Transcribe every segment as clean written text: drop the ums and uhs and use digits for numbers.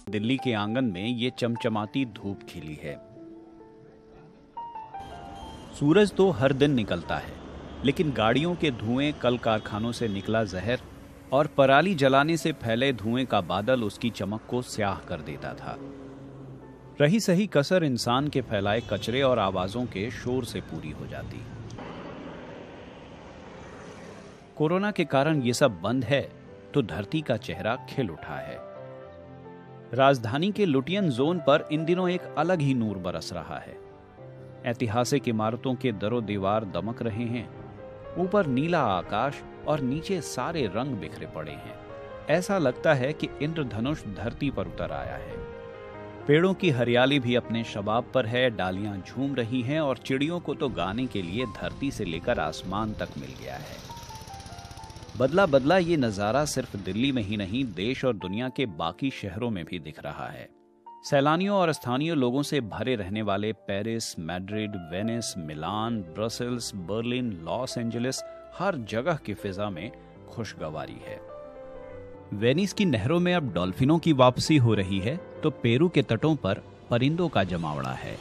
दिल्ली के आंगन में ये चमचमाती धूप खिली है। सूरज तो हर दिन निकलता है, लेकिन गाड़ियों के धुएं, कल कारखानों से निकला जहर और पराली जलाने से फैले धुएं का बादल उसकी चमक को स्याह कर देता था। रही सही कसर इंसान के फैलाए कचरे और आवाजों के शोर से पूरी हो जाती। कोरोना के कारण ये सब बंद है तो धरती का चेहरा खिल उठा है। राजधानी के लुटियन जोन पर इन दिनों एक अलग ही नूर बरस रहा है। ऐतिहासिक इमारतों के दरो दीवार दमक रहे हैं, ऊपर नीला आकाश और नीचे सारे रंग बिखरे पड़े हैं। ऐसा लगता है कि इंद्रधनुष धरती पर उतर आया है। पेड़ों की हरियाली भी अपने शबाब पर है, डालियां झूम रही हैं और चिड़ियों को तो गाने के लिए धरती से लेकर आसमान तक मिल गया है। बदला बदला ये नजारा सिर्फ दिल्ली में ही नहीं, देश और दुनिया के बाकी शहरों में भी दिख रहा है। सैलानियों और स्थानीय लोगों से भरे रहने वाले पेरिस, मैड्रिड, वेनिस, मिलान, ब्रसेल्स, बर्लिन, लॉस एंजलिस, हर जगह की फिजा में खुशगवारी है। वेनिस की नहरों में अब डॉल्फिनों की वापसी हो रही है तो पेरू के तटों पर परिंदों का जमावड़ा है।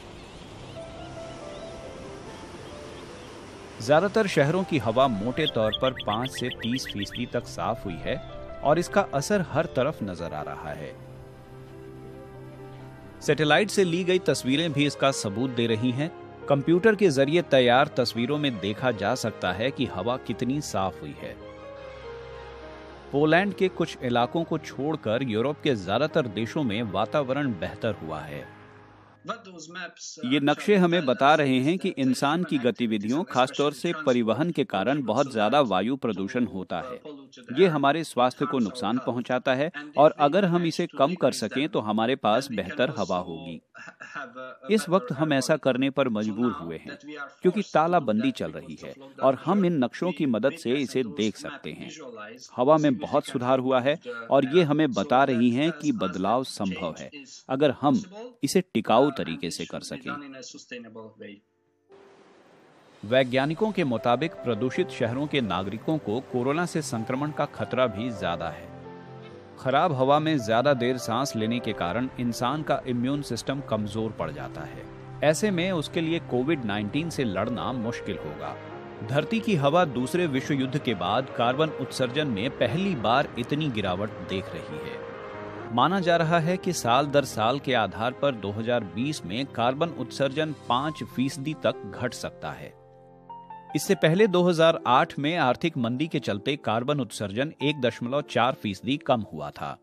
ज्यादातर शहरों की हवा मोटे तौर पर 5 से 30% तक साफ हुई है और इसका असर हर तरफ नजर आ रहा है। सैटेलाइट से ली गई तस्वीरें भी इसका सबूत दे रही हैं। कंप्यूटर के जरिए तैयार तस्वीरों में देखा जा सकता है कि हवा कितनी साफ हुई है। पोलैंड के कुछ इलाकों को छोड़कर यूरोप के ज्यादातर देशों में वातावरण बेहतर हुआ है। ये नक्शे हमें बता रहे हैं कि इंसान की गतिविधियों, खासतौर से परिवहन के कारण बहुत ज्यादा वायु प्रदूषण होता है। ये हमारे स्वास्थ्य को नुकसान पहुंचाता है और अगर हम इसे कम कर सकें तो हमारे पास बेहतर हवा होगी। इस वक्त हम ऐसा करने पर मजबूर हुए हैं क्योंकि तालाबंदी चल रही है और हम इन नक्शों की मदद से इसे देख सकते हैं। हवा में बहुत सुधार हुआ है और ये हमें बता रही हैं कि बदलाव संभव है अगर हम इसे टिकाऊ तरीके से कर सकें। वैज्ञानिकों के मुताबिक प्रदूषित शहरों के नागरिकों को कोरोना से संक्रमण का खतरा भी ज्यादा है। खराब हवा में ज्यादा देर सांस लेने के कारण इंसान का इम्यून सिस्टम कमजोर पड़ जाता है। ऐसे में उसके लिए कोविड-19 से लड़ना मुश्किल होगा। धरती की हवा दूसरे विश्व युद्ध के बाद कार्बन उत्सर्जन में पहली बार इतनी गिरावट देख रही है। माना जा रहा है कि साल दर साल के आधार पर 2020 में कार्बन उत्सर्जन 5% तक घट सकता है। इससे पहले 2008 में आर्थिक मंदी के चलते कार्बन उत्सर्जन 1.4% कम हुआ था।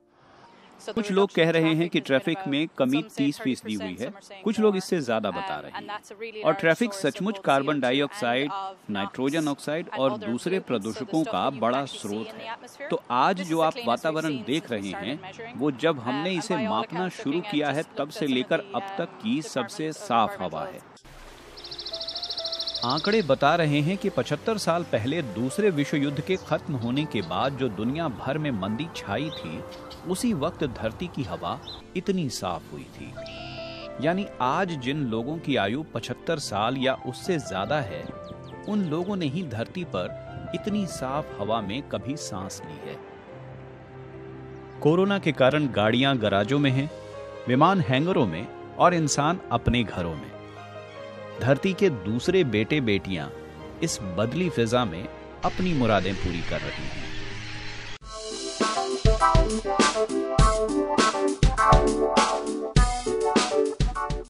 कुछ लोग कह रहे हैं कि ट्रैफिक में कमी 30% हुई है, कुछ लोग इससे ज्यादा बता रहे हैं। और ट्रैफिक सचमुच कार्बन डाइऑक्साइड, नाइट्रोजन ऑक्साइड और दूसरे प्रदूषकों का बड़ा स्रोत है। तो आज जो आप वातावरण देख रहे हैं वो जब हमने इसे मापना शुरू किया है तब से लेकर अब तक की सबसे साफ हवा है। आंकड़े बता रहे हैं कि 75 साल पहले दूसरे विश्व युद्ध के खत्म होने के बाद जो दुनिया भर में मंदी छाई थी, उसी वक्त धरती की हवा इतनी साफ हुई थी। यानी आज जिन लोगों की आयु 75 साल या उससे ज्यादा है, उन लोगों ने ही धरती पर इतनी साफ हवा में कभी सांस ली है। कोरोना के कारण गाड़ियां गराजों में हैं, विमान हैंगरों में और इंसान अपने घरों में। धरती के दूसरे बेटे बेटियां इस बदली फिजा में अपनी मुरादें पूरी कर रही हैं।